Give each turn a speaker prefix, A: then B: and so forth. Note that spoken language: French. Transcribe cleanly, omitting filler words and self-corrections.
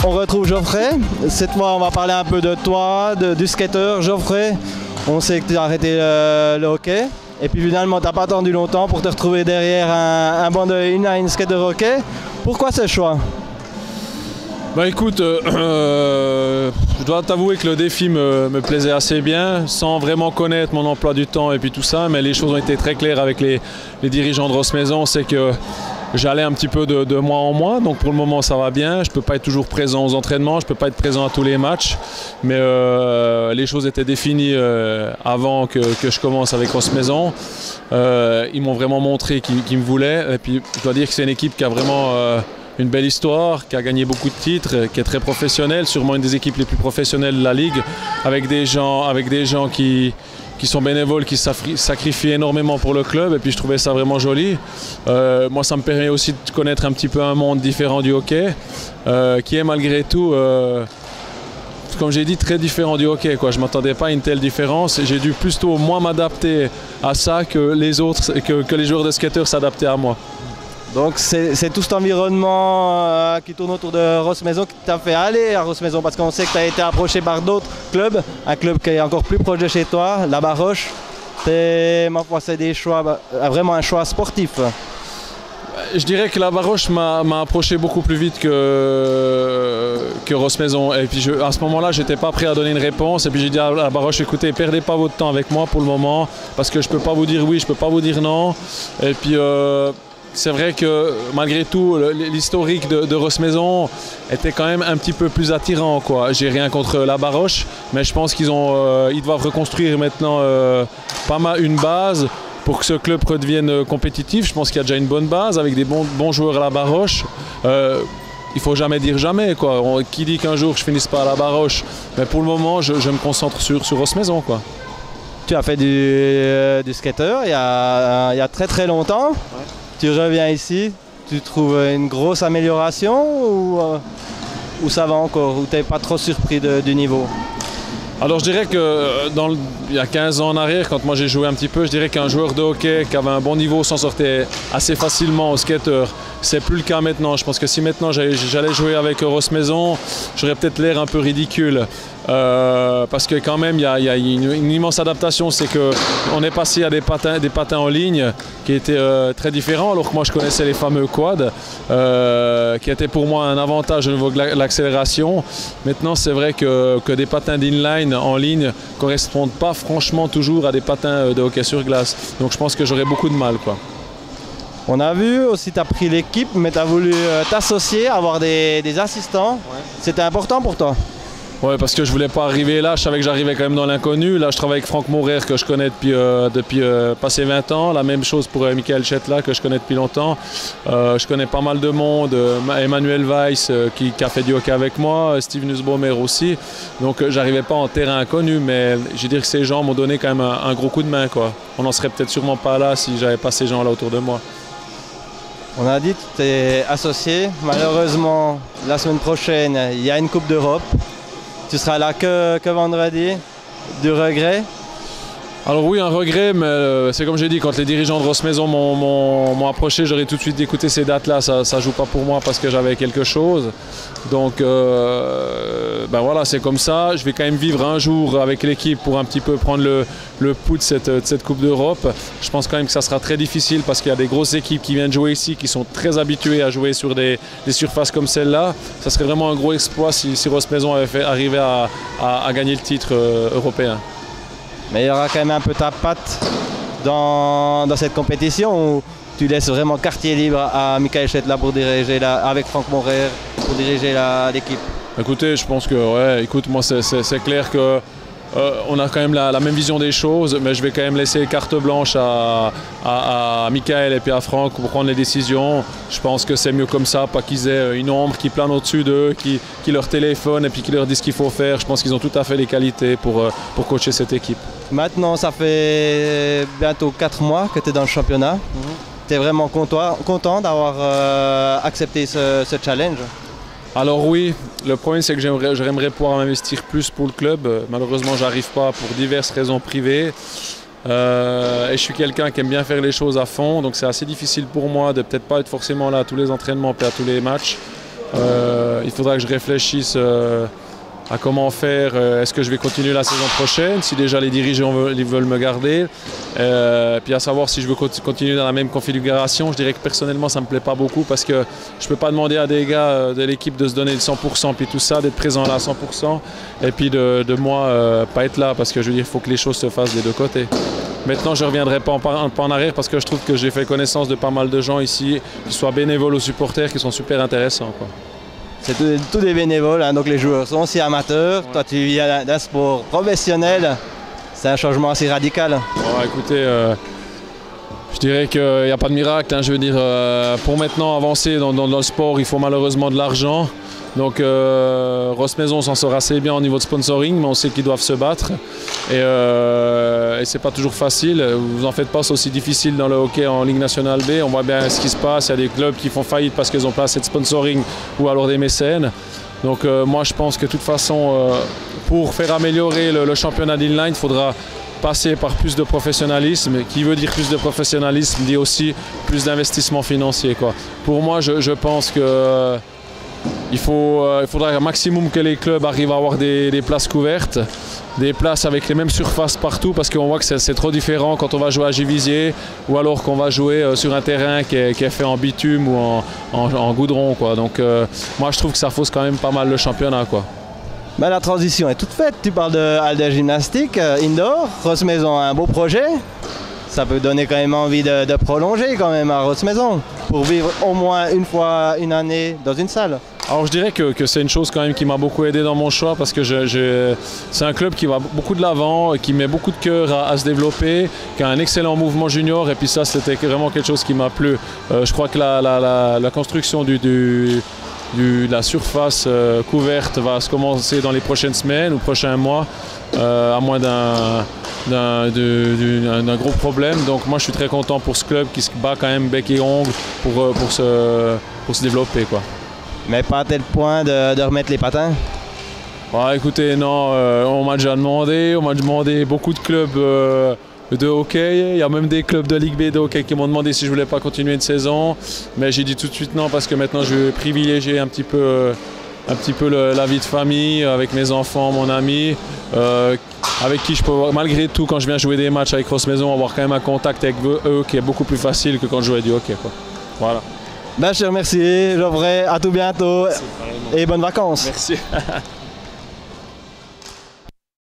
A: On retrouve Geoffrey. Cette fois, on va parler un peu de toi, du skater. Geoffrey, on sait que tu as arrêté le hockey. Et puis finalement, tu n'as pas attendu longtemps pour te retrouver derrière un banc de inline skater hockey. Pourquoi ce choix?
B: Bah écoute, je dois t'avouer que le défi me plaisait assez bien, sans vraiment connaître mon emploi du temps et puis tout ça, mais les choses ont été très claires avec les dirigeants de Ross Maison, c'est que j'allais un petit peu de mois en mois, donc pour le moment ça va bien. Je ne peux pas être toujours présent aux entraînements, je ne peux pas être présent à tous les matchs, mais les choses étaient définies avant que je commence avec Ross Maison. Ils m'ont vraiment montré qu'ils me voulaient, et puis je dois dire que c'est une équipe qui a vraiment une belle histoire, qui a gagné beaucoup de titres, qui est très professionnelle, sûrement une des équipes les plus professionnelles de la Ligue, avec des gens qui sont bénévoles, qui sacrifient énormément pour le club, et puis je trouvais ça vraiment joli. Moi, ça me permet aussi de connaître un petit peu un monde différent du hockey, qui est malgré tout, comme j'ai dit, très différent du hockey, quoi. Je ne m'attendais pas à une telle différence, et j'ai dû plutôt moins m'adapter à ça que les joueurs de skateurs s'adaptaient à moi.
A: Donc c'est tout cet environnement qui tourne autour de Ross Maison qui t'a fait aller à Ross Maison, parce qu'on sait que tu as été approché par d'autres clubs, un club qui est encore plus proche de chez toi, la Baroche. Ma foi, c'est des choix, vraiment un choix sportif.
B: Je dirais que la Baroche m'a approché beaucoup plus vite que Ross Maison. Et puis à ce moment-là, j'étais pas prêt à donner une réponse. Et puis j'ai dit à la Baroche, écoutez, perdez pas votre temps avec moi pour le moment, parce que je peux pas vous dire oui, je peux pas vous dire non. Et puis c'est vrai que malgré tout, l'historique de Ross Maison était quand même un petit peu plus attirant, quoi. J'ai rien contre la Baroche, mais je pense qu'ils doivent reconstruire maintenant pas mal une base pour que ce club redevienne compétitif. Je pense qu'il y a déjà une bonne base avec des bons joueurs à la Baroche. Il faut jamais dire jamais, quoi. Qui dit qu'un jour je finisse pas à la Baroche? Mais pour le moment, je me concentre sur Ross Maison, quoi.
A: Tu as fait du skater il y a très très longtemps. Ouais. Tu reviens ici, tu trouves une grosse amélioration ou ça va encore, ou tu n'es pas trop surpris du niveau?
B: Alors je dirais que il y a 15 ans en arrière, quand moi j'ai joué un petit peu, je dirais qu'un joueur de hockey qui avait un bon niveau s'en sortait assez facilement au skater. C'est plus le cas maintenant. Je pense que si maintenant j'allais jouer avec Ross Maison, j'aurais peut-être l'air un peu ridicule. Parce que quand même il y a une immense adaptation, c'est qu'on est passé à des patins en ligne qui étaient très différents, alors que moi je connaissais les fameux quads, qui étaient pour moi un avantage au niveau de l'accélération. Maintenant c'est vrai que des patins d'inline en ligne ne correspondent pas franchement toujours à des patins de hockey sur glace, donc je pense que j'aurais beaucoup de mal, quoi.
A: On a vu aussi, tu as pris l'équipe, mais tu as voulu t'associer, avoir des assistants. Ouais. C'était important pour toi?
B: Ouais, parce que je voulais pas arriver là, je savais que j'arrivais quand même dans l'inconnu. Là, je travaille avec Franck Morer, que je connais depuis passé 20 ans. La même chose pour Michael Chetla, que je connais depuis longtemps. Je connais pas mal de monde. Emmanuel Weiss, qui a fait du hockey avec moi. Steve Nussbaumer aussi. Donc, j'arrivais pas en terrain inconnu, mais je veux dire que ces gens m'ont donné quand même un gros coup de main, quoi. On n'en serait peut-être sûrement pas là si j'avais pas ces gens-là autour de moi.
A: On a dit que tu es associé. Malheureusement, la semaine prochaine, il y a une Coupe d'Europe. Tu seras là que vendredi. Du regret?
B: Alors oui, un regret, mais c'est comme j'ai dit, quand les dirigeants de Ross Maison m'ont approché, j'aurais tout de suite écouté ces dates-là. Ça ne joue pas pour moi parce que j'avais quelque chose. Donc ben voilà, c'est comme ça. Je vais quand même vivre un jour avec l'équipe pour un petit peu prendre le pouls de cette Coupe d'Europe. Je pense quand même que ça sera très difficile parce qu'il y a des grosses équipes qui viennent jouer ici, qui sont très habituées à jouer sur des surfaces comme celle-là. Ça serait vraiment un gros exploit si Ross Maison arrivait à gagner le titre européen.
A: Mais il y aura quand même un peu ta patte dans cette compétition où tu laisses vraiment quartier libre à Michael Chetla pour diriger avec Franck Morer pour diriger l'équipe?
B: Écoutez, je pense que ouais, écoute, moi c'est clair que on a quand même la même vision des choses, mais je vais quand même laisser carte blanche à Michael et puis à Franck pour prendre les décisions. Je pense que c'est mieux comme ça, pas qu'ils aient une ombre qui plane au-dessus d'eux, qui leur téléphone et puis qui leur dit ce qu'il faut faire. Je pense qu'ils ont tout à fait les qualités pour coacher cette équipe. Maintenant,
A: ça fait bientôt 4 mois que tu es dans le championnat. Tu es vraiment content d'avoir accepté ce challenge?
B: Alors oui, le problème c'est que j'aimerais pouvoir m'investir plus pour le club. Malheureusement, j'arrive pas pour diverses raisons privées. Et je suis quelqu'un qui aime bien faire les choses à fond, donc c'est assez difficile pour moi de peut-être pas être forcément là à tous les entraînements et à tous les matchs. Il faudra que je réfléchisse à comment faire. Est-ce que je vais continuer la saison prochaine, si déjà les dirigeants veulent me garder, puis à savoir si je veux continuer dans la même configuration. Je dirais que personnellement ça me plaît pas beaucoup parce que je peux pas demander à des gars de l'équipe de se donner le 100% puis tout ça, d'être présent là à 100% et puis de moi pas être là, parce que je veux dire, il faut que les choses se fassent des deux côtés. Maintenant, je ne reviendrai pas en arrière parce que je trouve que j'ai fait connaissance de pas mal de gens ici, qui soient bénévoles ou supporters, qui sont super intéressants, quoi.
A: C'est tous des bénévoles, hein, donc les joueurs sont aussi amateurs. Ouais. Toi, tu viens d'un sport professionnel. C'est un changement assez radical.
B: Bon, écoutez, je dirais qu'il n'y a pas de miracle. Hein, je veux dire, pour maintenant avancer dans le sport, il faut malheureusement de l'argent. Donc Ross Maison s'en sort assez bien au niveau de sponsoring, mais on sait qu'ils doivent se battre. Et c'est pas toujours facile. Vous en faites pas, c'est aussi difficile dans le hockey en Ligue nationale B. On voit bien ce qui se passe. Il y a des clubs qui font faillite parce qu'ils n'ont pas assez de sponsoring ou alors des mécènes. Donc moi je pense que de toute façon, pour faire améliorer le championnat d'inline, il faudra passer par plus de professionnalisme. Qui veut dire plus de professionnalisme dit aussi plus d'investissement financier, quoi. Pour moi, je pense que il faudra un maximum que les clubs arrivent à avoir des places couvertes, des places avec les mêmes surfaces partout, parce qu'on voit que c'est trop différent quand on va jouer à Givisiez ou alors qu'on va jouer sur un terrain qui est fait en bitume ou en goudron, quoi. Donc moi je trouve que ça fausse quand même pas mal le championnat, quoi.
A: Ben, la transition est toute faite. Tu parles de Halles de gymnastique indoor. Ross Maison a un beau projet. Ça peut donner quand même envie de prolonger quand même à Ross Maison pour vivre au moins une fois une année dans une salle.
B: Alors je dirais que c'est une chose quand même qui m'a beaucoup aidé dans mon choix, parce que c'est un club qui va beaucoup de l'avant, qui met beaucoup de cœur à se développer, qui a un excellent mouvement junior, et puis ça c'était vraiment quelque chose qui m'a plu. Je crois que la construction de la surface couverte va se commencer dans les prochaines semaines ou prochains mois, à moins d'un gros problème. Donc moi je suis très content pour ce club qui se bat quand même bec et ongle pour se développer, quoi.
A: Mais pas à tel point de remettre les patins?
B: Ouais, écoutez, non, on m'a déjà demandé beaucoup de clubs de hockey. Il y a même des clubs de Ligue B de hockey qui m'ont demandé si je voulais pas continuer une saison. Mais j'ai dit tout de suite non, parce que maintenant je vais privilégier un petit peu la vie de famille avec mes enfants, mon ami, avec qui je peux, malgré tout, quand je viens jouer des matchs avec Ross Maison, avoir quand même un contact avec eux qui est beaucoup plus facile que quand je jouais du hockey, quoi. Voilà.
A: Ben, je te remercie, Geoffrey. À tout bientôt et bonnes vacances.
B: Merci.